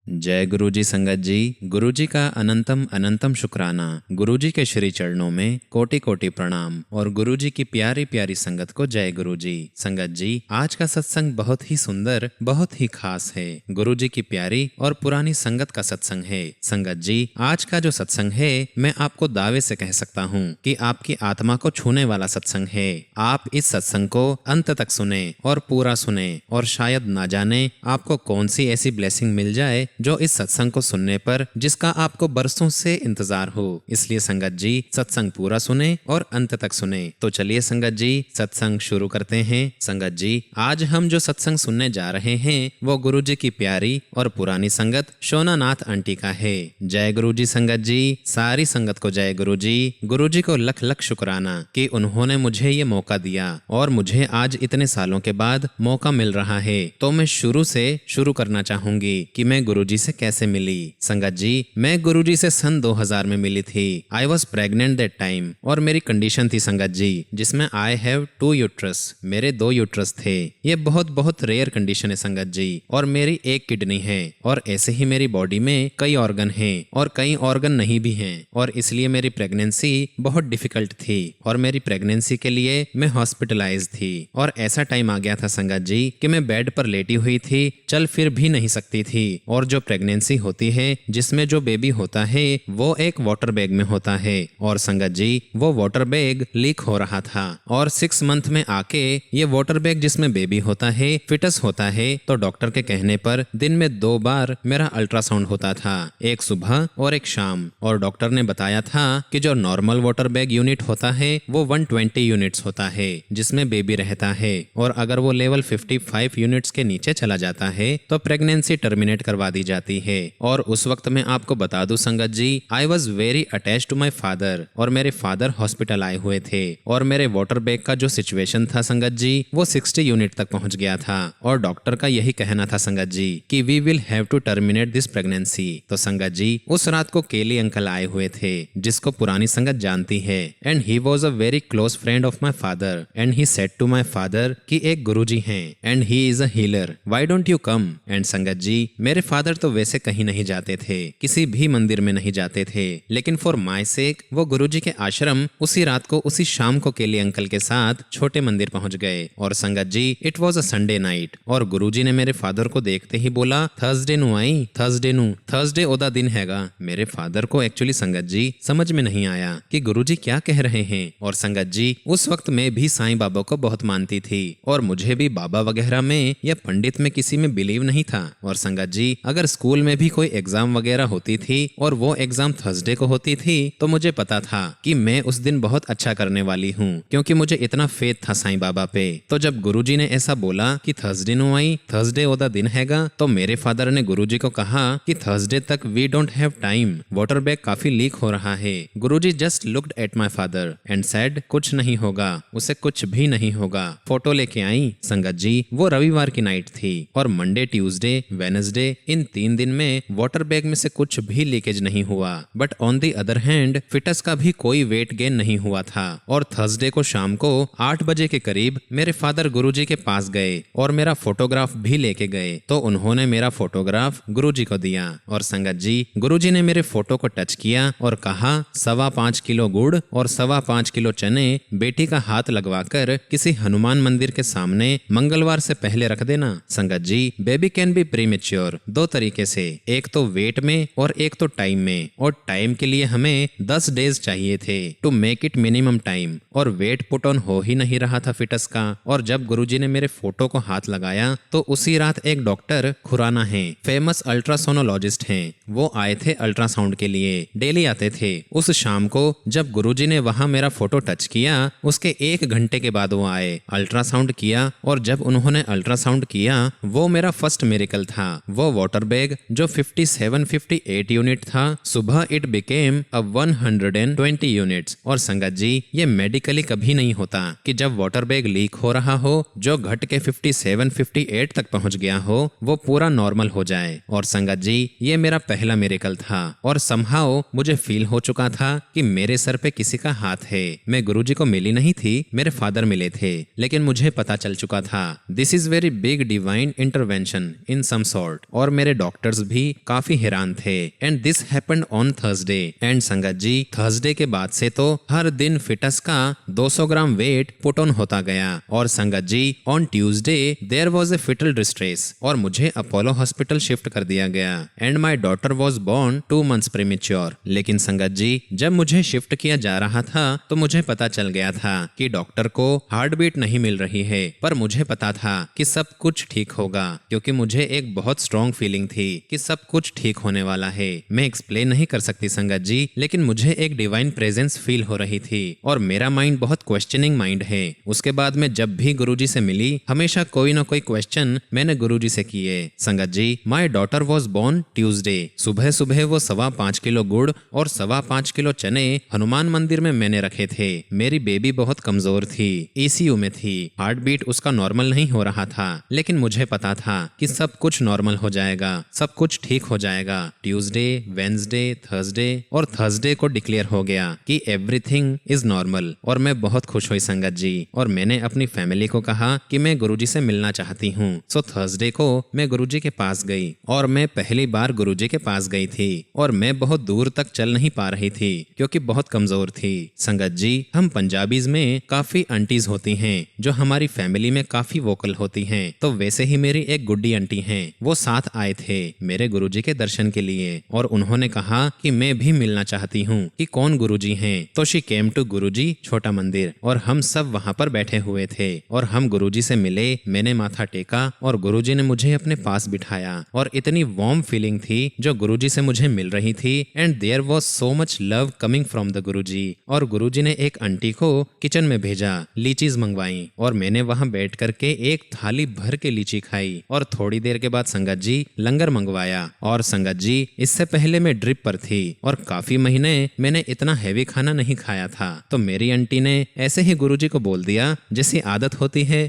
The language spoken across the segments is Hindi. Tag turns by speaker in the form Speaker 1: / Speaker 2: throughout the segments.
Speaker 1: जय गुरु जी संगत जी। गुरु जी का अनंतम अनंतम शुक्राना। गुरु जी के श्री चरणों में कोटि कोटि प्रणाम और गुरु जी की प्यारी प्यारी संगत को जय गुरु जी। संगत जी, आज का सत्संग बहुत ही सुंदर, बहुत ही खास है। गुरु जी की प्यारी और पुरानी संगत का सत्संग है। संगत जी, आज का जो सत्संग है, मैं आपको दावे से कह सकता हूँ कि आपकी आत्मा को छूने वाला सत्संग है। आप इस सत्संग को अंत तक सुने और पूरा सुने और शायद ना जाने आपको कौन सी ऐसी ब्लेसिंग मिल जाए जो इस सत्संग को सुनने पर जिसका आपको बरसों से इंतजार हो। इसलिए संगत जी, सत्संग पूरा सुने और अंत तक सुने। तो चलिए संगत जी, सत्संग शुरू करते हैं। संगत जी, आज हम जो सत्संग सुनने जा रहे हैं वो गुरु जी की प्यारी और पुरानी संगत शोनानाथ आंटी का है। जय गुरु जी संगत जी, सारी संगत को जय गुरु जी। गुरु जी को लख लख शुक्राना कि उन्होंने मुझे ये मौका दिया और मुझे आज इतने सालों के बाद मौका मिल रहा है। तो मैं शुरू से शुरू करना चाहूंगी कि मैं गुरु जी से कैसे मिली। संगत जी, मैं गुरु जी से सन 2000 में मिली थी। I was pregnant that time और मेरी कंडीशन थी संगत जी, जिसमें आई हैव 2 यूट्रस, मेरे 2 यूट्रस थे। ये बहुत बहुत रेयर कंडीशन है संगत जी। और मेरी एक किडनी है और ऐसे ही मेरी बॉडी में कई ऑर्गन हैं और कई ऑर्गन नहीं भी हैं। और इसलिए मेरी प्रेगनेंसी बहुत डिफिकल्ट थी और मेरी प्रेगनेंसी के लिए मैं हॉस्पिटलाइज थी। और ऐसा टाइम आ गया था संगत जी कि मैं बेड पर लेटी हुई थी, चल फिर भी नहीं सकती थी। और जो प्रेगनेंसी होती है, जिसमें जो बेबी होता है, वो एक वाटर बैग में होता है। और संगत जी, वो वाटर बैग लीक हो रहा था और 6 मंथ में आके ये वाटर बैग जिसमें बेबी होता है, फिटस होता है, तो डॉक्टर के कहने पर दिन में 2 बार मेरा अल्ट्रासाउंड होता था, एक सुबह और एक शाम। और डॉक्टर ने बताया था कि जो नॉर्मल वाटर बैग यूनिट होता है वो 120 यूनिट्स होता है जिसमें बेबी रहता है। और अगर वो लेवल 55 यूनिट्स के नीचे चला जाता है तो प्रेगनेंसी टर्मिनेट करवा दी जाती है। और उस वक्त मैं आपको बता दूं संगत जी, I was very attach to my father और मेरे फादर हॉस्पिटल आए हुए थे। और मेरे वाटर बैग का जो सिचुएशन था संगत जी, वो 60 यूनिट तक पहुंच गया था। और डॉक्टर का यही कहना था संगत जी कि we will have to terminate this pregnancy. तो संगत जी, उस रात को केली अंकल आए हुए थे, जिसको पुरानी संगत जानती है। And he was a very close friend of my father and he said to my father कि एक गुरुजी हैं and he is a healer, why don't you come. And sangat ji, मेरे फादर तो वैसे कहीं नहीं जाते थे, किसी भी मंदिर में नहीं जाते थे, लेकिन फॉर माई सेक वो गुरुजी के आश्रम उसी रात को, उसी शाम को केली अंकल के साथ छोटे मंदिर पहुंच गए। और संगत जी, it was a Sunday night और गुरुजी ने मेरे फादर को देखते ही बोला, थर्सडे नु आई, थर्सडे ओदा दिन हैगा। मेरे फादर को एक्चुअली संगत जी समझ में नहीं आया कि गुरुजी क्या कह रहे हैं। और संगत जी, उस वक्त मैं भी साईं बाबा को बहुत मानती थी और मुझे भी बाबा वगैरह में या पंडित में किसी में बिलीव नहीं था। और संगत जी, अगर स्कूल में भी कोई एग्जाम वगैरह होती थी और वो एग्जाम थर्सडे को होती थी तो मुझे पता था कि मैं उस दिन बहुत अच्छा करने वाली हूँ, क्योंकि मुझे इतना फेथ था साईं बाबा पे। तो जब गुरुजी ने ऐसा बोला कि थर्सडे नु आई, थर्सडे ओदा दिन हैगा, तो मेरे फादर ने गुरुजी को कहा कि थर्सडे तक we don't have time, water bag काफी लीक हो रहा है। Guruji just looked at my father and said, कुछ नहीं होगा, उसे कुछ भी नहीं होगा। फोटो लेके आई संगत जी। वो रविवार की नाइट थी और मंडे, ट्यूसडे, वेडनेसडे, इन 3 दिन में वाटर बैग में से कुछ भी लीकेज नहीं हुआ। But on the other hand fits का भी कोई वेट गेन नहीं हुआ था। और थर्सडे को शाम को 8 बजे के करीब मेरे फादर गुरुजी के पास गए और मेरा फोटोग्राफ भी लेके गए। तो उन्होंने मेरा फोटोग्राफ गुरुजी को दिया और संगत जी, गुरुजी ने मेरे फोटो को टच किया और कहा, 5.25 किलो गुड़ और 5.25 किलो चने बेटी का हाथ लगवाकर किसी हनुमान मंदिर के सामने मंगलवार से पहले रख देना। संगत जी, बेबी कैन बी प्रीमेच्योर 2 तरीके से, एक तो वेट में और एक तो टाइम में। और टाइम के लिए हमें 10 डेज चाहिए थे to make it minimum time. और वेट पुट ऑन हो ही नहीं रहा था फिटस का। और जब गुरुजी ने मेरे फोटो को हाथ लगाया तो उसी रात एक डॉक्टर खुराना है, फेमस अल्ट्रासोनोलॉजिस्ट हैं, वो आए थे अल्ट्रासाउंड के लिए, डेली आते थे। उस शाम को जब गुरुजी ने वहां मेरा फोटो टच किया, उसके 1 घंटे के बाद वो आए, अल्ट्रासाउंड किया। और जब उन्होंने अल्ट्रासाउंड किया, वो मेरा फर्स्ट मिरेकल था। वो वाटर बैग जो 57-58 यूनिट था, सुबह इट बिकेम अ 120 यूनिट्स। और संगत जी, ये मेडिकल मेडिकली कभी नहीं होता कि जब वाटर बैग लीक हो रहा हो, जो घट के 57-58 तक पहुंच गया हो, वो पूरा नॉर्मल हो जाए। और संगत जी, ये मेरा पहला मिरेकल था और समहाउ मुझे फील हो चुका था कि मेरे सर पे किसी का हाथ है। मैं गुरुजी को मिली नहीं थी, मेरे फादर मिले थे, लेकिन मुझे पता चल चुका था this is very big divine intervention in some sort. और मेरे डॉक्टर्स भी काफी हैरान थे। And this happened on Thursday. And sangat ji, Thursday के बाद से तो हर दिन फिटस का 200 ग्राम वेट पुट ऑन होता गया। और संगत जी, on Tuesday there was a fetal distress और मुझे अपोलो हॉस्पिटल शिफ्ट कर दिया गया। And my daughter was born 2 months premature. लेकिन संगत जी, जब मुझे शिफ्ट किया जा रहा था तो मुझे पता चल गया था कि डॉक्टर को हार्ट बीट नहीं मिल रही है, पर मुझे पता था कि सब कुछ ठीक होगा, क्योंकि मुझे एक बहुत स्ट्रॉन्ग फीलिंग थी कि सब कुछ ठीक होने वाला है। मैं एक्सप्लेन नहीं कर सकती संगत जी, लेकिन मुझे एक डिवाइन प्रेजेंस फील हो रही थी। और मेरा माइंड बहुत क्वेश्चनिंग माइंड है। उसके बाद में जब भी गुरुजी से मिली, हमेशा कोई ना कोई क्वेश्चन मैंने गुरुजी से किए। संगत जी, my daughter was born Tuesday. सुबह सुबह वो 5.25 किलो गुड़ और 5.25 किलो चने हनुमान मंदिर में मैंने रखे थे। मेरी बेबी बहुत कमजोर थी, ईसीयू में थी, हार्ट बीट उसका नॉर्मल नहीं हो रहा था, लेकिन मुझे पता था कि सब कुछ नॉर्मल हो जाएगा, सब कुछ ठीक हो जाएगा। ट्यूसडे, वेंसडे, थर्सडे और थर्सडे को डिक्लेयर हो गया कि एवरीथिंग इज नॉर्मल। और मैं बहुत खुश हुई संगत जी, और मैंने अपनी फैमिली को कहा कि मैं गुरुजी से मिलना चाहती हूँ। सो थर्सडे को मैं गुरुजी के पास गई, और मैं पहली बार गुरुजी के पास गई थी। और मैं बहुत दूर तक चल नहीं पा रही थी क्योंकि बहुत कमजोर थी। संगत जी, हम पंजाबीज में काफी आंटीज होती हैं जो हमारी फैमिली में काफी वोकल होती हैं। तो वैसे ही मेरी एक गुड्डी आंटी हैं, वो साथ आए थे मेरे गुरुजी के दर्शन के लिए, और उन्होंने कहा कि मैं भी मिलना चाहती हूँ कि कौन गुरुजी हैं। तो शी केम टू गुरुजी छोटा मंदिर, और हम सब वहाँ पर बैठे हुए थे और हम गुरुजी से मिले। मैंने माथा टेका और गुरुजी ने मुझे अपने पास बिठाया, और इतनी वार्म फीलिंग थी जो गुरुजी से मुझे मिल रही थी। And there was so much love coming from the Guruji. और गुरुजी ने एक आंटी को किचन में भेजा, लीचीज मंगवाई, और मैंने वहां बैठ करके एक थाली भर के लीची खाई। और थोड़ी देर के बाद संगत जी लंगर मंगवाया। और संगत जी, इससे पहले मैं ड्रिप पर थी और काफी महीने मैंने इतना हैवी खाना नहीं खाया था। तो मेरी आंटी ने ऐसे ही गुरुजी को बोल दिया जैसी आदत होती है,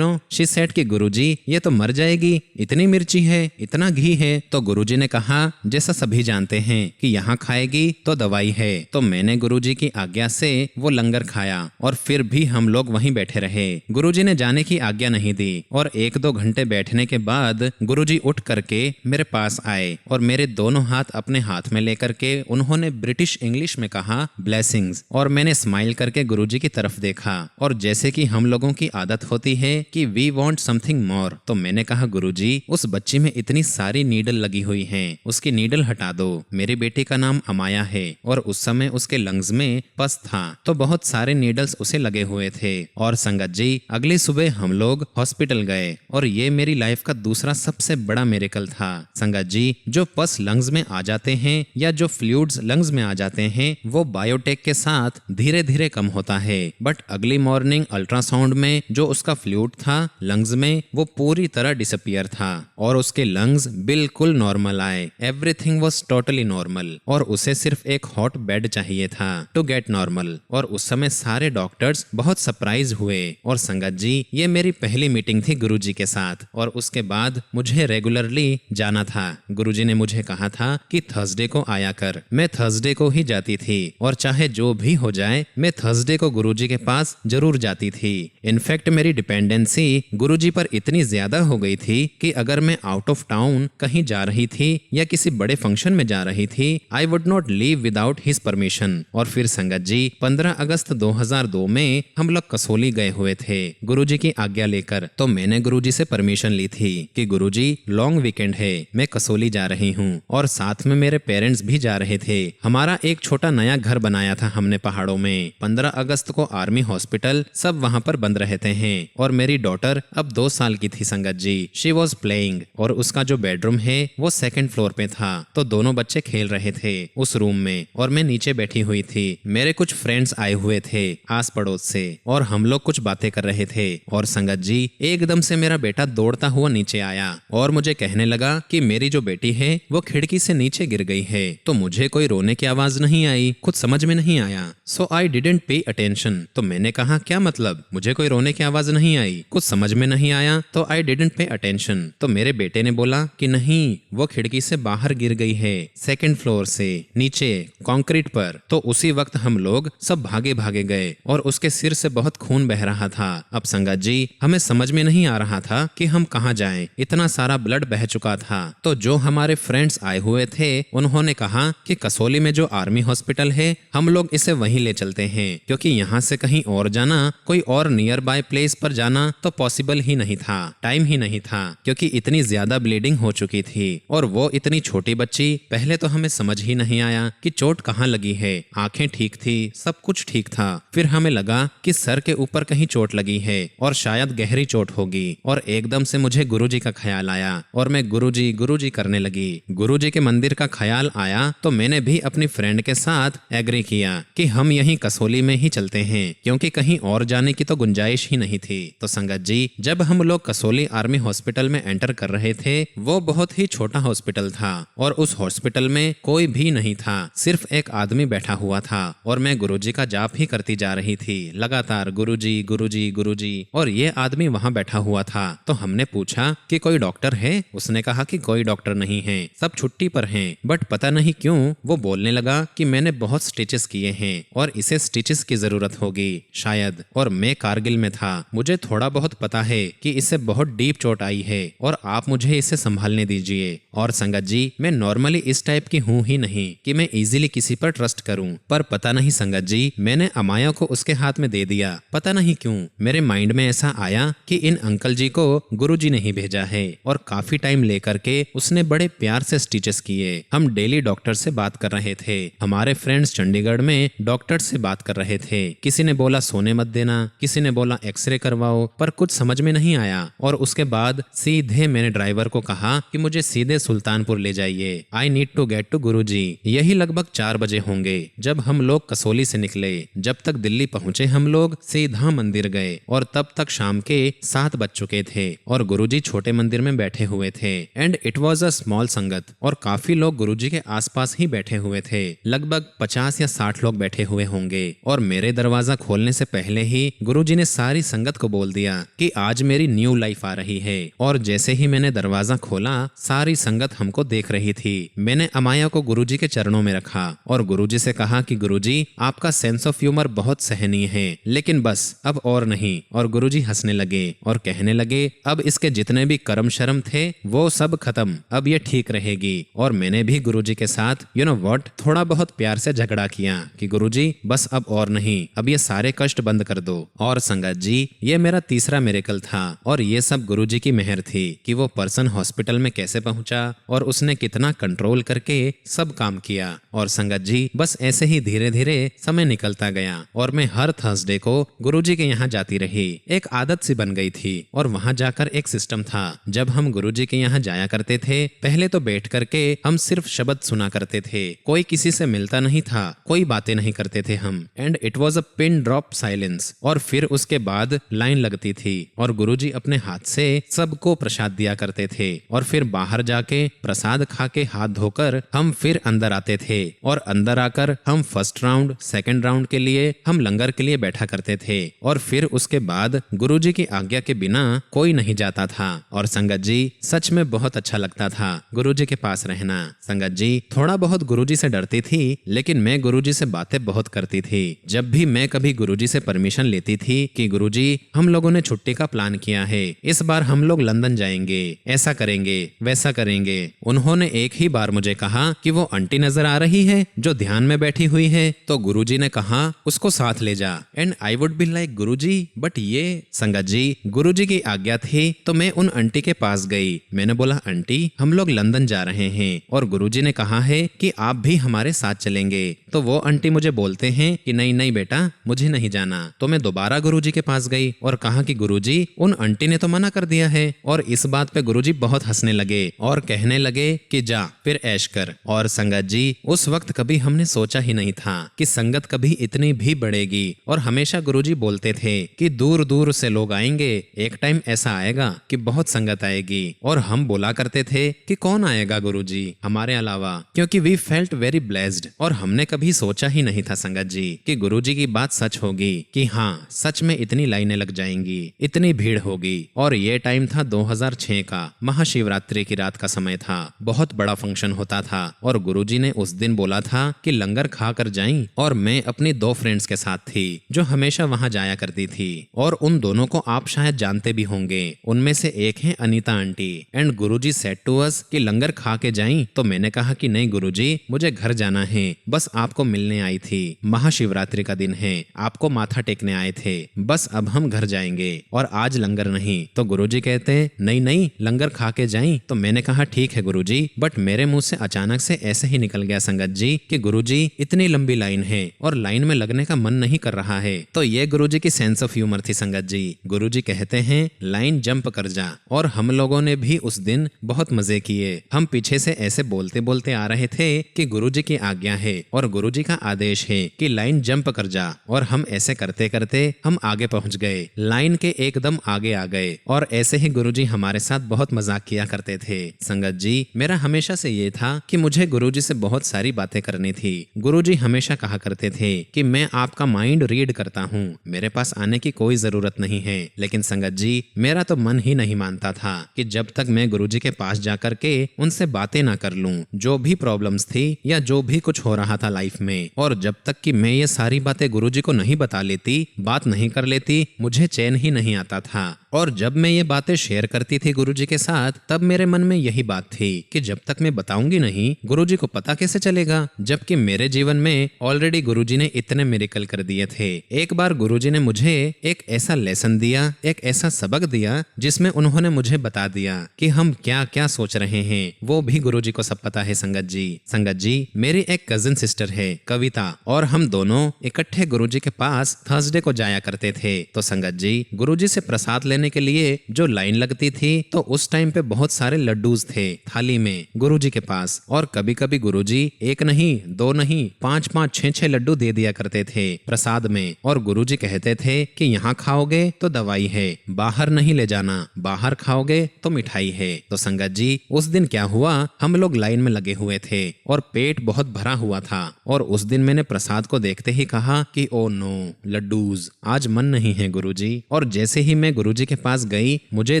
Speaker 1: शी सेड कि गुरुजी ये तो मर जाएगी, इतनी मिर्ची है, इतना घी है। तो गुरुजी ने कहा, जैसा सभी जानते हैं कि यहाँ खाएगी तो दवाई है। तो मैंने गुरुजी की आज्ञा से वो लंगर खाया, और फिर भी हम लोग वहीं बैठे रहे। गुरुजी ने जाने की आज्ञा नहीं दी, और 1-2 घंटे बैठने के बाद गुरुजी उठ करके मेरे पास आए, और मेरे दोनों हाथ अपने हाथ में लेकर के उन्होंने ब्रिटिश इंग्लिश में कहा ब्लेसिंग्स। और मैंने स्माइल करके गुरुजी की तरफ देखा, और जैसे कि हम लोगों की आदत होती है कि वी वांट समथिंग मोर, तो मैंने कहा गुरुजी, उस बच्ची में इतनी सारी नीडल लगी हुई हैं, उसकी नीडल हटा दो। मेरी बेटी का नाम अमाया है, और उस समय उसके लंग्स में पस था, तो बहुत सारे नीडल्स उसे लगे हुए थे। और संगत जी, अगली सुबह हम लोग हॉस्पिटल गए, और ये मेरी लाइफ का दूसरा सबसे बड़ा मिरेकल था। संगत जी, जो पस लंग्स में आ जाते हैं या जो फ्लूइड्स लंग्स में आ जाते हैं, वो बायोटेक के साथ धीरे धीरे कम होता है। बट अगली मॉर्निंग अल्ट्रासाउंड में जो उसका फ्लूइड था लंग्स में, वो पूरी तरह डिसअपियर था, और उसके लंग्स बिल्कुल नॉर्मल आए। एवरीथिंग वाज टोटली नॉर्मल, और उसे सिर्फ एक हॉट बेड चाहिए था टू गेट नॉर्मल। और उस समय सारे डॉक्टर्स बहुत सरप्राइज हुए। और संगत जी, ये मेरी पहली मीटिंग थी गुरुजी के साथ, और उसके बाद मुझे रेगुलरली जाना था। गुरुजी ने मुझे कहा था कि थर्सडे को आया कर। मैं थर्सडे को ही जाती थी, और चाहे जो भी हो जाए मैं थर्सडे को गुरुजी के पास जरूर जाती थी। इनफैक्ट मेरी डिपेंडेंसी गुरुजी पर इतनी ज्यादा हो गई थी कि अगर मैं आउट ऑफ टाउन कहीं जा रही थी या किसी बड़े फंक्शन में जा रही थी, I would not leave without his permission. और फिर संगत जी, 15 अगस्त 2002 में हम लोग कसोली गए हुए थे गुरुजी की आज्ञा लेकर। तो मैंने गुरुजी से परमिशन ली थी कि गुरुजी लॉन्ग वीकेंड है, मैं कसोली जा रही हूँ, और साथ में मेरे पेरेंट्स भी जा रहे थे। हमारा एक छोटा नया घर बनाया था हमने पहाड़ों में। 15 अगस्त को आर्मी हॉस्पिटल सब वहाँ पर बंद रहते हैं, और मेरी डॉटर अब 2 साल की थी संगत जी। शी वॉज प्लेइंग, और उसका जो बेडरूम है वो 2nd फ्लोर पे था। तो दोनों बच्चे खेल रहे थे उस रूम में, और मैं नीचे बैठी हुई थी। मेरे कुछ फ्रेंड्स आए हुए थे आस पड़ोस से, और हम लोग कुछ बातें कर रहे थे। और संगत जी, एकदम से मेरा बेटा दौड़ता हुआ नीचे आया और मुझे कहने लगा कि मेरी जो बेटी है वो खिड़की से नीचे गिर गई है। तो मुझे कोई रोने की आवाज नहीं आई, कुछ समझ में नहीं आया। सो आई डिडंट पे अटेंशन। तो मैंने कहा क्या मतलब, मुझे कोई रोने की आवाज नहीं आई, कुछ समझ में नहीं आया, तो आई डिडंट पे अटेंशन। तो मेरे बेटे ने बोला कि नहीं, वो खिड़की से बाहर गिर गई है, 2nd फ्लोर से नीचे कंक्रीट पर। तो उसी वक्त हम लोग सब भागे भागे गए और उसके सिर से बहुत खून बह रहा था। अब संगत जी, हमें समझ में नहीं आ रहा था कि हम कहाँ जाएं, इतना सारा ब्लड बह चुका था। तो जो हमारे फ्रेंड्स आए हुए थे उन्होंने कहा कि कसौली में जो आर्मी हॉस्पिटल है, हम लोग इसे वहीं ले चलते हैं, क्योंकि यहाँ से कहीं और जाना, कोई और नियर बाय प्लेस पर जाना तो पॉसिबल ही नहीं था, टाइम ही नहीं था, क्योंकि इतनी ज्यादा ब्लीडिंग हो चुकी थी। और वो इतनी छोटी बच्ची, पहले तो हमें समझ ही नहीं आया कि चोट कहाँ लगी है। आंखें ठीक थी, सब कुछ ठीक था। फिर हमें लगा कि सर के ऊपर कहीं चोट लगी है और शायद गहरी चोट होगी। और एकदम से मुझे गुरुजी का ख्याल आया और मैं गुरुजी गुरुजी करने लगी। गुरुजी के मंदिर का ख्याल आया तो मैंने भी अपनी फ्रेंड के साथ एग्री किया कि हम यहीं कसौली में ही चलते हैं, क्योंकि कहीं और जाने की तो गुंजाइश ही नहीं थी। तो संगत जी, जब हम लोग कसौली आर्मी हॉस्पिटल में एंटर कर रहे थे, वो बहुत ही छोटा हॉस्पिटल था और उस हॉस्पिटल में कोई भी नहीं था, सिर्फ एक आदमी बैठा हुआ था और मैं गुरुजी का जाप ही करती जा रही थी लगातार, गुरुजी गुरुजी गुरुजी। और ये आदमी वहाँ बैठा हुआ था। तो हमने पूछा कि कोई डॉक्टर है? उसने कहा कि कोई डॉक्टर नहीं है, सब छुट्टी पर हैं। बट पता नहीं क्यों वो बोलने लगा कि मैंने बहुत स्टिचेस किए हैं और इसे स्टिचेस की जरूरत होगी शायद। और मैं कारगिल में था, मुझे थोड़ा बहुत पता है कि इसे बहुत डीप चोट आई है और आप मुझे इसे संभालने दीजिए। और संगत जी, मैं नॉर्मली इस टाइप की हूँ ही नहीं कि मैं इजीली किसी पर ट्रस्ट करूँ। पर पता नहीं संगत जी, मैंने अमाया को उसके हाथ में दे दिया। पता नहीं क्यों मेरे माइंड में ऐसा आया कि इन अंकल जी को गुरुजी ने ही भेजा है। और काफी टाइम लेकर के उसने बड़े प्यार से स्टिचेस किए। हम डेली डॉक्टर से बात कर रहे थे, हमारे फ्रेंड्स चंडीगढ़ में डॉक्टर से बात कर रहे थे। किसी ने बोला सोने मत देना, किसी ने बोला एक्सरे करवाओ, पर कुछ समझ में नहीं आया। और उसके बाद सीधे मैंने ड्राइवर को कहा कि मुझे सीधे सुल्तानपुर ले जाइए, I need to get to Guruji. यही लगभग 4 बजे होंगे जब हम लोग कसौली से निकले। जब तक दिल्ली पहुंचे हम लोग सीधा मंदिर गए और तब तक शाम के 7 बज चुके थे और गुरुजी छोटे मंदिर में बैठे हुए थे। And it was a small संगत और काफी लोग गुरुजी के आसपास ही बैठे हुए थे, लगभग 50 या 60 लोग बैठे हुए होंगे। और मेरे दरवाजा खोलने से पहले ही गुरुजी ने सारी संगत को बोल दिया कि आज मेरी न्यू लाइफ आ रही है। और जैसे ही मैंने दरवाजा खोला, सारी संगत हमको देख रही थी। मैंने अमाया को गुरुजी के चरणों में रखा और गुरुजी से कहा कि गुरुजी, आपका सेंस ऑफ ह्यूमर बहुत सहनीय है, लेकिन बस अब और नहीं। और गुरुजी हंसने लगे और कहने लगे, अब इसके जितने भी कर्म शर्म थे वो सब खत्म, अब ये ठीक रहेगी। और मैंने भी गुरुजी के साथ यू नो व्हाट थोड़ा बहुत प्यार से झगड़ा किया कि गुरुजी बस अब और नहीं, अब ये सारे कष्ट बंद कर दो। और संगत जी, ये मेरा तीसरा मिरेकल था और ये सब गुरुजी की मेहर थी कि वो पर्सन हॉस्पिटल में कैसे पहुंचा और उसने कितना कंट्रोल करके सब काम किया। और संगत जी, बस ऐसे ही धीरे धीरे समय निकलता गया और मैं हर थर्सडे को गुरुजी के यहाँ जाती रही। एक आदत सी बन गई थी। और वहाँ जाकर एक सिस्टम था, जब हम गुरुजी के यहाँ जाया करते थे, पहले तो बैठ करके हम सिर्फ शब्द सुना करते थे, कोई किसी से मिलता नहीं था, कोई बातें नहीं करते थे हम। And it was a pin drop silence. और फिर उसके बाद लाइन लगती थी और गुरुजी अपने हाथ से सबको प्रसाद दिया करते थे। और फिर बाहर जाके प्रसाद खा के हाथ धोकर हम फिर अंदर आते थे। और अंदर आकर हम फर्स्ट राउंड, सेकंड राउंड के लिए हम लंगर के लिए बैठा करते थे। और फिर उसके बाद गुरुजी की आज्ञा के बिना कोई नहीं जाता था। और संगत जी, सच में बहुत अच्छा लगता था गुरुजी के पास रहना। संगत जी, थोड़ा बहुत गुरुजी से डरती थी, लेकिन मैं गुरुजी से बातें बहुत करती थी। जब भी मैं कभी गुरुजी से परमिशन लेती थी कि गुरुजी, हम लोगों ने छुट्टी का प्लान किया है, इस बार हम लोग लंदन जाएंगे, ऐसा करेंगे वैसा करेंगे। उन्होंने एक ही बार मुझे कहा कि वो आंटी नजर आ रही है जो ध्यान में बैठी हुई है, तो गुरुजी ने कहा उसको साथ ले जा। And I would be like Guruji, but ये संगत जी, गुरुजी की आज्ञा थी तो मैं उन आंटी के पास गई। मैंने बोला, आंटी हम लोग लंदन जा रहे हैं और गुरुजी ने कहा है कि आप भी हमारे साथ चलेंगे। तो वो आंटी मुझे बोलते हैं कि नहीं नहीं बेटा, मुझे नहीं जाना। तो मैं दोबारा गुरुजी के पास गई और कहा कि गुरुजी, उन आंटी ने तो मना कर दिया है। और इस बात पे गुरुजी बहुत हंसने लगे और कहने लगे कि जा फिर ऐश कर। और संगत जी, उस वक्त कभी हमने सोचा ही नहीं था कि संगत कभी इतनी भी बढ़ेगी। और हमेशा गुरुजी बोलते थे कि दूर दूर से लोग आएंगे, एक टाइम ऐसा आएगा कि बहुत संगत आएगी। और हम बोला करते थे कि कौन आएगा गुरुजी हमारे अलावा, क्योंकि वी फेल्ट वेरी ब्लेस्ड। और हमने कभी सोचा ही नहीं था संगत जी कि गुरुजी गुरुजी की बात सच होगी कि हाँ, सच में इतनी लाइनें लग जाएंगी, इतनी भीड़ होगी। और ये टाइम था 2006 का, महाशिवरात्रि की रात का समय था। बहुत बड़ा फंक्शन होता था और गुरुजी ने उस दिन बोला था कि लंगर खा कर जाएं। और मैं अपनी 2 फ्रेंड्स के साथ थी जो हमेशा वहां जाया करती थी, और उन दोनों को आप शायद जानते भी होंगे। उनमें से एक है Anita aunty. And Guruji said to us कि लंगर खा के जाएं। तो मैंने कहा कि नहीं गुरुजी, मुझे घर जाना है, बस आपको मिलने आई थी, महाशिवरात्रि का दिन है, आपको माथा टेकने आए थे, बस अब हम घर जाएंगे और आज लंगर नहीं। तो गुरुजी कहते नहीं नहीं, लंगर खा के जाएं। तो मैंने कहा ठीक है गुरुजी, बट मेरे मुंह से अचानक से ऐसे ही निकल गया संगत जी कि गुरुजी इतनी लंबी लाइन है और लाइन में लगने का मन नहीं कर रहा है। तो ये गुरुजी की सेंस ऑफ ह्यूमर थी संगत जी। गुरुजी कहते हैं लाइन जंप कर जा। और हम लोगों ने भी उस दिन बहुत मजे किए। हम पीछे से ऐसे बोलते बोलते आ रहे थे कि गुरुजी की आज्ञा है और गुरुजी का आदेश है कि लाइन जंप कर जा। और हम ऐसे करते करते हम आगे पहुंच गए, लाइन के एकदम आगे आ गए। और ऐसे ही गुरुजी हमारे साथ बहुत मजाक किया करते थे। संगत जी, मेरा हमेशा से ये था कि मुझे गुरुजी से बहुत सारी बातें करनी थी। गुरुजी हमेशा कहा करते थे कि मैं आपका माइंड रीड करता हूँ, मेरे पास आने की कोई जरूरत नहीं है। लेकिन संगत जी, मेरा तो मन ही नहीं मानता था कि जब तक मैं गुरुजी के पास जाकर के उनसे बातें ना कर लूं, जो भी प्रॉब्लम्स थी या जो भी कुछ हो रहा था लाइफ में, और जब तक कि मैं ये सारी बातें गुरुजी को नहीं बता लेती, बात नहीं कर लेती, मुझे चैन ही नहीं आता था। और जब मैं ये बातें शेयर करती थी गुरुजी के साथ, तब मेरे मन में यही बात थी कि जब तक मैं बताऊंगी नहीं, गुरुजी को पता कैसे चलेगा, जबकि मेरे जीवन में ऑलरेडी गुरुजी ने इतने मिरेकल कर दिए थे। एक बार गुरुजी ने मुझे एक ऐसा लेसन दिया, एक ऐसा सबक दिया, जिसमें उन्होंने मुझे बता दिया कि हम क्या क्या सोच रहे हैं, वो भी गुरुजी को सब पता है। संगत जी, संगत जी, मेरी एक कजिन सिस्टर है कविता, और हम दोनों इकट्ठे गुरुजी के पास थर्सडे को जाया करते थे। तो संगत जी, गुरुजी से प्रसाद लेने के लिए जो लाइन लगती थी, तो उस टाइम पे बहुत सारे लड्डूज थे थाली में गुरुजी के पास। और कभी कभी गुरुजी एक नहीं, 2 नहीं, 5-5, 6-6 लड्डू दे दिया करते थे प्रसाद में। और गुरुजी कहते थे कि यहाँ खाओगे तो दवाई है, बाहर नहीं ले जाना, बाहर खाओगे तो मिठाई है। तो संगत जी, उस दिन क्या हुआ, हम लोग लाइन में लगे हुए थे और पेट बहुत भरा हुआ था। और उस दिन मैंने प्रसाद को देखते ही कहा कि ओ नो, लड्डूज, आज मन नहीं है गुरुजी। और जैसे ही मैं गुरुजी के पास गई, मुझे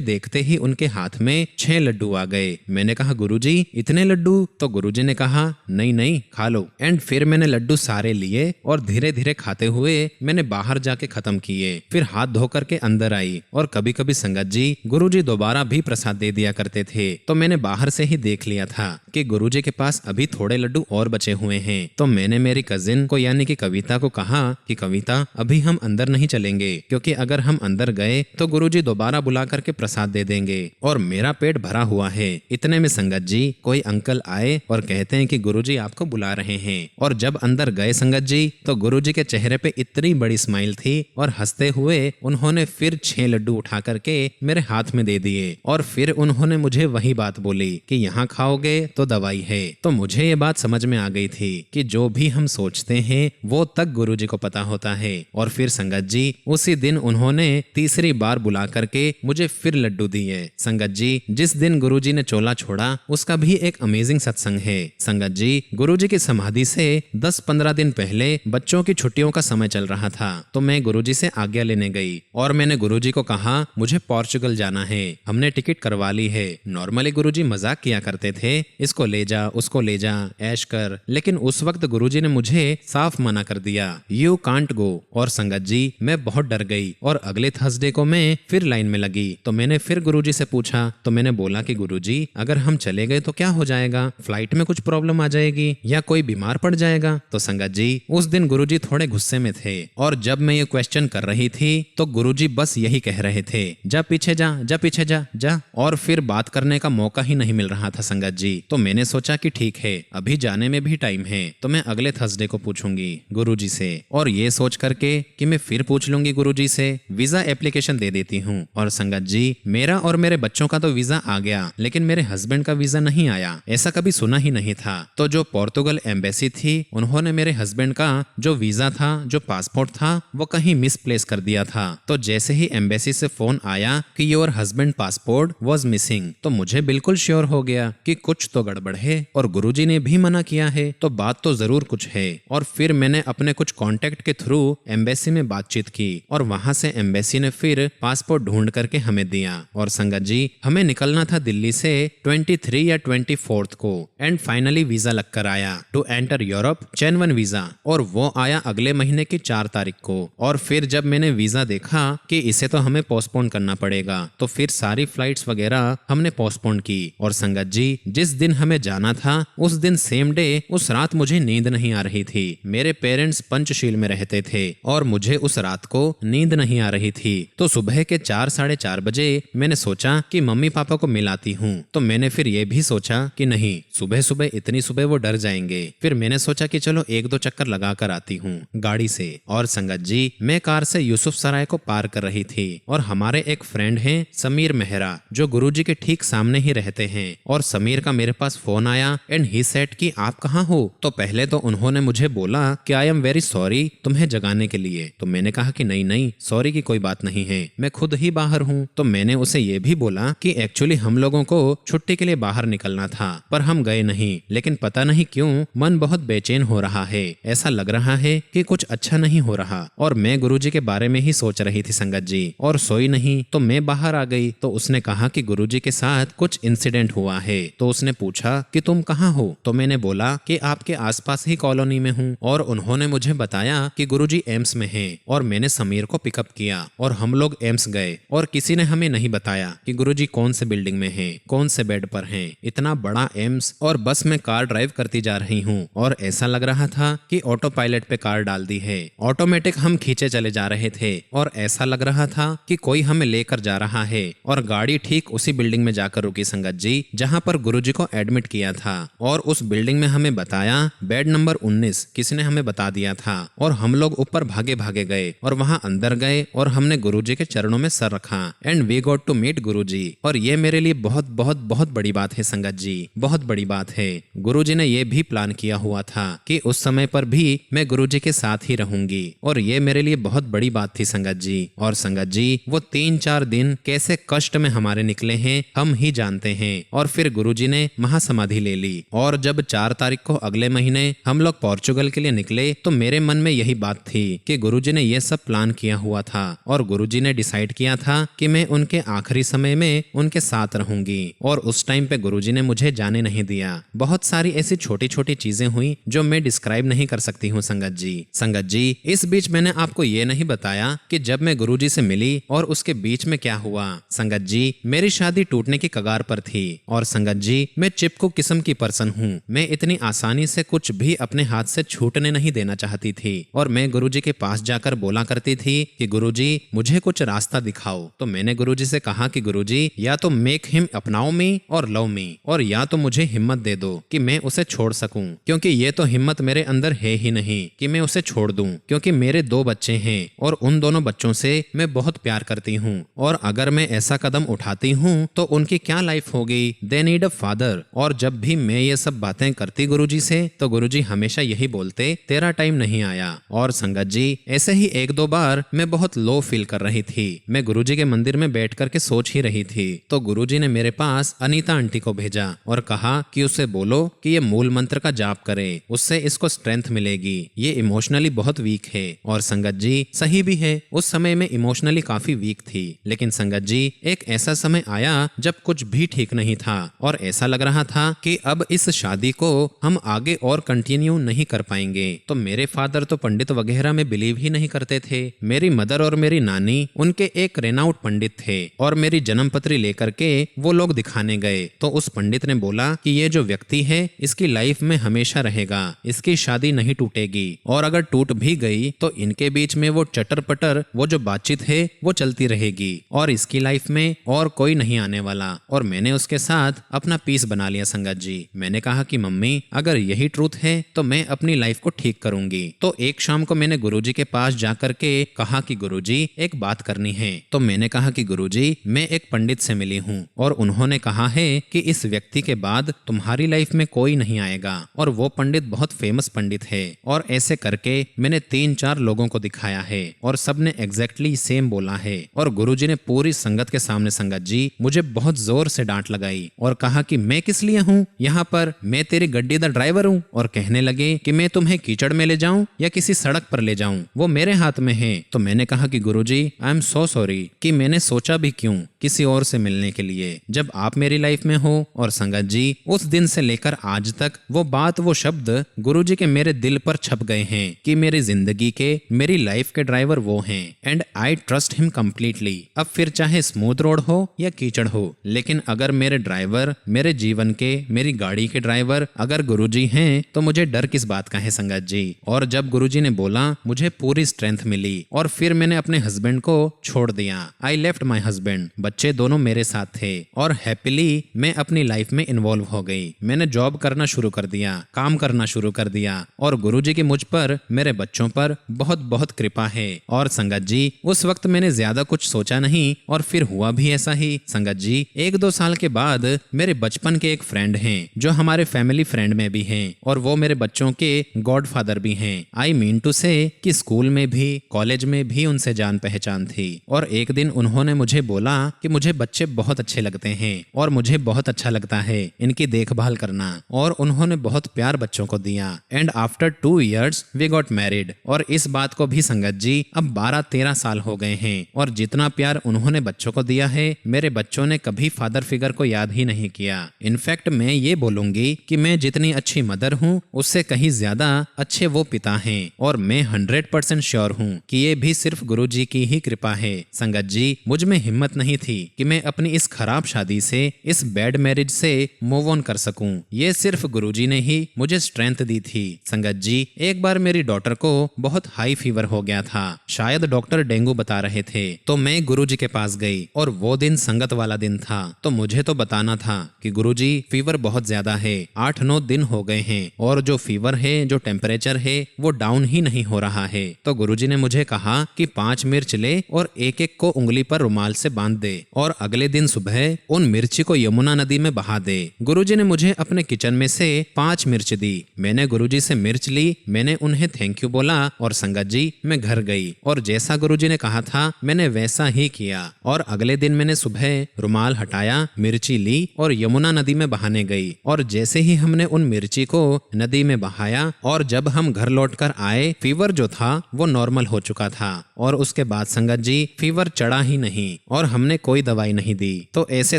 Speaker 1: देखते ही उनके हाथ में 6 लड्डू आ गए। मैंने कहा गुरुजी, इतने लड्डू? तो गुरुजी ने कहा नहीं नहीं, खा लो। एंड फिर मैंने लड्डू सारे लिए और धीरे धीरे खाते हुए मैंने बाहर जाके खत्म किए। फिर हाथ धो करके अंदर आई। और कभी कभी संगत जी, गुरुजी दोबारा भी प्रसाद दे दिया करते थे, तो मैंने बाहर से ही देख लिया था कि गुरुजी के पास अभी थोड़े लड्डू और बचे हुए हैं। तो मैंने मेरी कजिन को यानी कि कविता को कहा कि कविता, अभी हम अंदर नहीं चलेंगे, क्योंकि अगर हम अंदर गए तो गुरुजी दोबारा बुला करके प्रसाद दे देंगे और मेरा पेट भरा हुआ है। इतने में संगत जी, कोई अंकल आए और कहते हैं कि गुरुजी आपको बुला रहे हैं। और जब अंदर गए संगत जी, तो गुरुजी के चेहरे पे इतनी बड़ी स्माइल थी और हंसते हुए उन्होंने फिर 6 लड्डू उठा करके मेरे हाथ में दे दिए। और फिर उन्होंने मुझे वही बात बोली कि यहाँ खाओगे तो दवाई है। तो मुझे ये बात समझ में आ गई थी कि जो भी हम सोचते हैं वो तक गुरुजी को पता होता है। और फिर संगत जी, उसी दिन उन्होंने तीसरी बार बुला करके मुझे फिर लड्डू दिए। संगत जी, जिस दिन गुरुजी ने चोला छोड़ा, उसका भी एक अमेजिंग सत्संग है। संगत जी, गुरुजी की समाधि से 10-15 दिन पहले बच्चों की छुट्टियों का समय चल रहा था। तो मैं गुरुजी से आज्ञा लेने गई और मैंने गुरुजी को कहा मुझे पोर्चुगल जाना है, हमने टिकट करवा ली है। नॉर्मली गुरुजी मजाक किया करते थे, इसको ले जा, उसको ले जा, ऐश कर। लेकिन उस वक्त गुरुजी ने मुझे साफ मना कर दिया, यू कांट गो। और संगत जी, मैं बहुत डर गई और अगले थर्सडे को मैं फिर लाइन में लगी। तो मैंने फिर गुरुजी से पूछा, तो मैंने बोला कि गुरुजी, अगर हम चले गए तो क्या हो जाएगा, फ्लाइट में कुछ प्रॉब्लम आ जाएगी या कोई बीमार पड़ जाएगा। तो संगत जी, उस दिन गुरुजी थोड़े गुस्से में थे और जब मैं ये क्वेश्चन कर रही थी तो गुरुजी बस यही कह रहे थे, जा पीछे जा, जा पीछे जा, जा। और फिर बात करने का मौका ही नहीं मिल रहा था संगत जी। तो मैंने सोचा कि ठीक है, अभी जाने में भी टाइम है, तो मैं अगले थर्सडे को पूछूंगी गुरुजी से। और ये सोच करके कि मैं फिर पूछ लूंगी गुरुजी से, वीजा एप्लीकेशन दे देती हूँ। और संगत जी, मेरा और मेरे बच्चों का तो वीजा आ गया, लेकिन मेरे हस्बैंड का वीजा नहीं आया। ऐसा कभी सुना ही नहीं था। तो जो पोर्तुगल एम्बेसी थी, उन्होंने मेरे हस्बैंड का जो वीजा था, जो पासपोर्ट था, वो कहीं मिसप्लेस कर दिया था। तो जैसे ही एम्बेसी से फोन आया कि your husband passport was missing, तो मुझे बिल्कुल श्योर हो गया कि कुछ तो गड़बड़ है। और गुरुजी ने भी मना किया है, तो बात तो जरूर कुछ है। और फिर मैंने अपने कुछ कांटेक्ट के थ्रू एम्बेसी में बातचीत की और वहां से एम्बेसी ने फिर पासपोर्ट ढूंढ करके हमें दिया। और संगत जी, हमें निकलना था दिल्ली से 23 या 24 को एंड फाइनली वीजा लगकर आया टू एंटर यूरोप चैन 1 वीजा, और वो आया अगले महीने की 4 तारीख को। और फिर जब मैंने वीजा देखा कि इसे तो हमें पोस्टपोन करना पड़ेगा, तो फिर सारी फ्लाइट्स वगैरह हमने पोस्टपोन की। और संगत जी, जिस दिन हमें जाना था उस दिन सेम डे उस रात मुझे नींद नहीं आ रही थी। मेरे पेरेंट्स पंचशील में रहते थे और मुझे उस रात को नींद नहीं आ रही थी। तो सुबह के 4 साढ़े 4 बजे मैंने सोचा कि मम्मी पापा को मिलाती हूँ। तो मैंने फिर ये भी सोचा कि नहीं, सुबह सुबह इतनी सुबह वो डर जाएंगे। फिर मैंने सोचा कि चलो 1-2 चक्कर लगा कर आती हूँ गाड़ी से। और संगत जी, मैं कार से यूसुफ सराय को पार कर रही थी और हमारे एक फ्रेंड हैं समीर मेहरा, जो गुरुजी के ठीक सामने ही रहते हैं। और समीर का मेरे पास फोन आया एंड ही सेड कि आप कहाँ हो। तो पहले तो उन्होंने मुझे बोला कि आई एम वेरी सॉरी तुम्हें जगाने के लिए। तो मैंने कहा कि नहीं नहीं, सॉरी की कोई बात नहीं है, मैं खुद ही बाहर हूँ। तो मैंने उसे ये भी बोला कि एक्चुअली हम लोगों को छुट्टी के लिए बाहर निकलना था पर हम गए नहीं, लेकिन पता नहीं क्यों मन बहुत बेचैन हो रहा है, ऐसा लग रहा है कि कुछ अच्छा नहीं हो रहा। और मैं गुरुजी के बारे में ही सोच रही थी संगत जी, और सोई नहीं। तो मैं बाहर आ गई तो उसने कहा कि गुरुजी के साथ कुछ इंसिडेंट हुआ है। तो उसने पूछा कि तुम कहाँ हो। तो मैंने बोला कि आपके आसपास ही कॉलोनी में हूँ। और उन्होंने मुझे बताया कि गुरुजी एम्स में हैं। और मैंने समीर को पिकअप किया और हम लोग एम्स गए। और किसी ने हमें नहीं बताया कि गुरुजी कौन से बिल्डिंग में हैं, कौन से बेड पर हैं। इतना बड़ा एम्स, और बस में कार ड्राइव करती जा रही हूँ और ऐसा लग रहा था कि ऑटो पायलट पे कार डाल दी है। ऑटोमेटिक हम खींचे चले जा रहे थे और ऐसा लग रहा था कि कोई हमें लेकर जा रहा है। और गाड़ी ठीक उसी बिल्डिंग में जाकर रुकी संगत जी जहां पर गुरुजी को एडमिट किया था। और उस बिल्डिंग में हमें बताया बेड नंबर 19 किसी ने हमें बता दिया था। और हम लोग ऊपर भागे भागे गए और वहां अंदर गए और हमने गुरुजी के चरणों में सर रखा and we got to meet Guruji. और ये मेरे लिए बहुत बहुत बहुत बड़ी बात है संगत जी, बहुत बड़ी बात है। गुरुजी ने ये भी प्लान किया हुआ था कि उस समय पर भी मैं गुरुजी के साथ ही रहूंगी, और ये मेरे लिए बहुत बड़ी बात थी संगत जी। और संगत जी, वो 3-4 दिन कैसे कष्ट में हमारे निकले हैं हम ही जानते हैं। और फिर गुरुजी ने महासमाधि ले ली। और जब 4 तारीख को अगले महीने हम लोग पोर्चुगल के लिए निकले तो मेरे मन में यही बात थी कि गुरुजी ने ये सब प्लान किया हुआ था और गुरुजी ने डिसाइड किया था कि मैं उनके आखिरी समय में उनके साथ रहूंगी। और उस टाइम पे गुरुजी ने मुझे जाने नहीं दिया। बहुत सारी ऐसी छोटी छोटी चीजें हुई जो मैं डिस्क्राइब नहीं कर सकती हूँ संगत जी। संगत जी, इस बीच मैंने आपको ये नहीं बताया कि जब मैं गुरुजी से मिली और उसके बीच में क्या हुआ। संगत जी, मेरी शादी टूटने की कगार पर थी। और संगत जी, मैं चिपकू किस्म की पर्सन हूँ, मैं इतनी आसानी से कुछ भी अपने हाथ से छूटने नहीं देना चाहती थी। और मैं गुरुजी के पास जाकर बोला करती थी कि गुरुजी मुझे कुछ रास्ता दिखाओ। तो मैंने गुरुजी से कहा कि गुरुजी या तो मेक हिम अपनाओ मी और लव मी, और या तो मुझे हिम्मत दे दो कि मैं उसे छोड़ सकूं, क्योंकि ये तो हिम्मत मेरे अंदर है ही नहीं कि मैं उसे छोड़ दूं, क्योंकि मेरे 2 बच्चे हैं और उन दोनों बच्चों से मैं बहुत प्यार करती हूँ। और अगर मैं ऐसा कदम उठाती हूँ तो उनकी क्या लाइफ होगी, दे नीड अ फादर। और जब भी मैं ये सब बातें करती गुरुजी से तो गुरुजी हमेशा यही बोलते, तेरा टाइम नहीं आया। और संगत जी, ऐसे ही 1-2 बार मैं बहुत लो फील कर रही थी। मैं गुरुजी के मंदिर में बैठ करके सोच ही रही थी तो गुरुजी ने मेरे पास अनीता आंटी को भेजा और कहा कि उसे बोलो कि ये मूल मंत्र का जाप करे, उससे इसको स्ट्रेंथ मिलेगी, ये इमोशनली बहुत वीक है। और संगत जी, सही भी है, उस समय में इमोशनली काफी वीक थी। लेकिन संगत जी, एक ऐसा समय आया जब कुछ भी ठीक नहीं था और ऐसा लग रहा था कि अब इस शादी को हम आगे और कंटिन्यू नहीं कर पाएंगे। तो मेरे फादर तो पंडित वगैरह में बिलीव ही नहीं करते थे। मेरी मदर और मेरी नानी उनके एक रेनाउट पंडित थे और मेरी जन्मपत्री लेकर के वो लोग दिखाने गए। तो उस पंडित ने बोला कि ये जो व्यक्ति है इसकी लाइफ में हमेशा रहेगा, इसकी शादी नहीं टूटेगी, और अगर टूट भी गई तो इनके बीच में वो चटर पटर वो जो बातचीत है वो चलती रहेगी और इसकी लाइफ में और कोई नहीं आने वाला। और मैंने उसके साथ अपना पीस बना लिया संगत जी। मैंने कहा कि मम्मी अगर यही ट्रूथ है तो मैं अपनी लाइफ को ठीक करूंगी। तो एक शाम को मैंने गुरुजी के पास जाकर के कहा कि गुरुजी एक बात करनी है। तो मैंने कहा कि गुरुजी मैं एक पंडित से मिली हूँ और उन्होंने कहा है कि इस व्यक्ति के बाद तुम्हारी लाइफ में कोई नहीं आएगा, और वो पंडित बहुत फेमस पंडित है। और ऐसे करके मैंने 3-4 लोगों को दिखाया है और सबने एग्जैक्टली सेम बोला है। और गुरुजी ने पूरी संगत के सामने संगत जी मुझे बहुत जोर से डांट लगाई और कहा कि मैं किस लिए हूँ यहाँ पर, मैं तेरी गड्डी दा ड्राइवर हूँ, और कहने लगे कि मैं तुम्हें कीचड़ में ले जाऊं या किसी सड़क पर ले जाऊं, वो मेरे हाथ में है। तो मैंने कहा कि गुरुजी, आई एम सो सॉरी कि मैंने सोचा भी क्यों किसी और से मिलने के लिए, जब आप मेरी लाइफ में हो। और संगत जी, उस दिन से लेकर आज तक वो बात, वो शब्द गुरुजी के मेरे दिल पर छप गए हैं कि मेरी जिंदगी के, मेरी लाइफ के ड्राइवर वो हैं, and I trust him completely. अब फिर चाहे स्मूथ रोड हो या कीचड़ हो, लेकिन अगर मेरे ड्राइवर, मेरे जीवन के, मेरी गाड़ी के ड्राइवर अगर गुरुजी हैं, तो मुझे डर किस बात का है संगत जी। और जब गुरुजी ने बोला, मुझे पूरी स्ट्रेंथ मिली और फिर मैंने अपने हस्बैंड को छोड़ दिया। आई लेफ्ट माई हस्बैंड, बच्चे दोनों मेरे साथ थे और हैप्पीली मैं अपनी लाइफ में इन्वॉल्व हो गई। मैंने जॉब करना शुरू कर दिया, काम करना शुरू कर दिया, और गुरुजी की मुझ पर, मेरे बच्चों पर बहुत बहुत कृपा है। और संगत जी, उस वक्त मैंने ज्यादा कुछ सोचा नहीं और फिर हुआ भी ऐसा ही। संगत जी, 1-2 साल के बाद मेरे बचपन के एक फ्रेंड हैं जो हमारे फैमिली फ्रेंड में भी हैं और वो मेरे बच्चों के गॉडफादर भी हैं। आई मीन टू से कि स्कूल में भी, कॉलेज में भी उनसे जान पहचान थी। और एक दिन उन्होंने मुझे बोला कि मुझे बच्चे बहुत अच्छे लगते हैं और मुझे बहुत अच्छा लगता है इनकी देखभाल करना, और उन्होंने बहुत प्यार बच्चों को दिया। And after 2 years we got married. और इस बात को भी संगत जी अब 12-13 साल हो गए हैं, और जितना प्यार उन्होंने बच्चों को दिया है, मेरे बच्चों ने कभी फादर फिगर को याद ही नहीं किया। इनफैक्ट मैं ये बोलूंगी कि मैं जितनी अच्छी मदर हूँ, उससे कहीं ज्यादा अच्छे वो पिता हैं। और मैं 100% श्योर हूँ कि ये भी सिर्फ गुरुजी की ही कृपा है। संगत जी, मुझ में हिम्मत नहीं थी कि मैं अपनी इस खराब शादी से, इस बैड मैरिज से मूव ऑन कर सकूं। ये सिर्फ गुरुजी ने ही मुझे स्ट्रेंथ दी थी। संगत जी, एक बार मेरी डॉटर को बहुत हाई फीवर हो गया था, शायद डॉक्टर डेंगू बता रहे थे। तो मैं गुरुजी के पास गई और वो दिन संगत वाला दिन था। तो मुझे तो बताना था कि गुरुजी, फीवर बहुत ज्यादा है, 8-9 दिन हो गए हैं और जो फीवर है, जो टेम्परेचर है, वो डाउन ही नहीं हो रहा है। तो गुरुजी ने मुझे कहा कि 5 मिर्च ले और एक-एक को उंगली पर रुमाल से बांध दे और अगले दिन सुबह उन मिर्ची को यमुना नदी में बहा दे। गुरुजी ने मुझे अपने किचन में से 5 मिर्च दी। मैंने गुरुजी से मिर्च ली, मैंने उन्हें थैंक यू बोला और संगत जी, मैं घर गई और जैसा गुरुजी ने कहा था मैंने वैसा ही किया। और अगले दिन मैंने सुबह रुमाल हटाया, मिर्ची ली और यमुना नदी में बहाने गई। और जैसे ही हमने उन मिर्ची को नदी में बहाया और जब हम घर लौटकर आए, फीवर जो था वो नॉर्मल हो चुका था। और उसके बाद संगत जी, फीवर चढ़ा ही नहीं और हमने कोई दवाई नहीं दी। तो ऐसे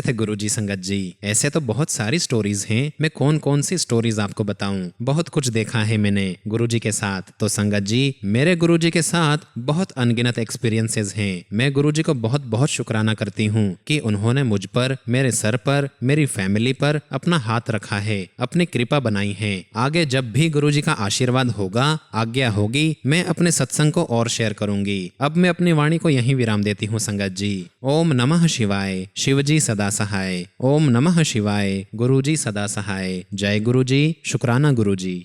Speaker 1: थे गुरुजी संगत जी। ऐसे तो बहुत सारी स्टोरीज हैं, मैं कौन कौन सी स्टोरीज आपको बताऊं। बहुत कुछ देखा है मैंने गुरुजी के साथ। तो संगत जी, मेरे गुरुजी के साथ बहुत अनगिनत एक्सपीरियंसेस हैं। मैं गुरुजी को बहुत बहुत शुक्राना करती हूँ कि उन्होंने मुझ पर, मेरे सर पर, मेरी फैमिली पर अपना हाथ रखा है, अपनी कृपा बनाई है। आगे जब भी गुरुजी का आशीर्वाद होगा, आज्ञा होगी, मैं अपने सत्संग को और शेयर करूंगी। अब मैं अपनी वाणी को यहीं विराम देती हूँ संगत जी। ओम नमः शिवाय, शिवजी सदा सहाय। ओम नमः शिवाय, गुरुजी सदा सहाय। जय गुरुजी, शुक्राना गुरुजी।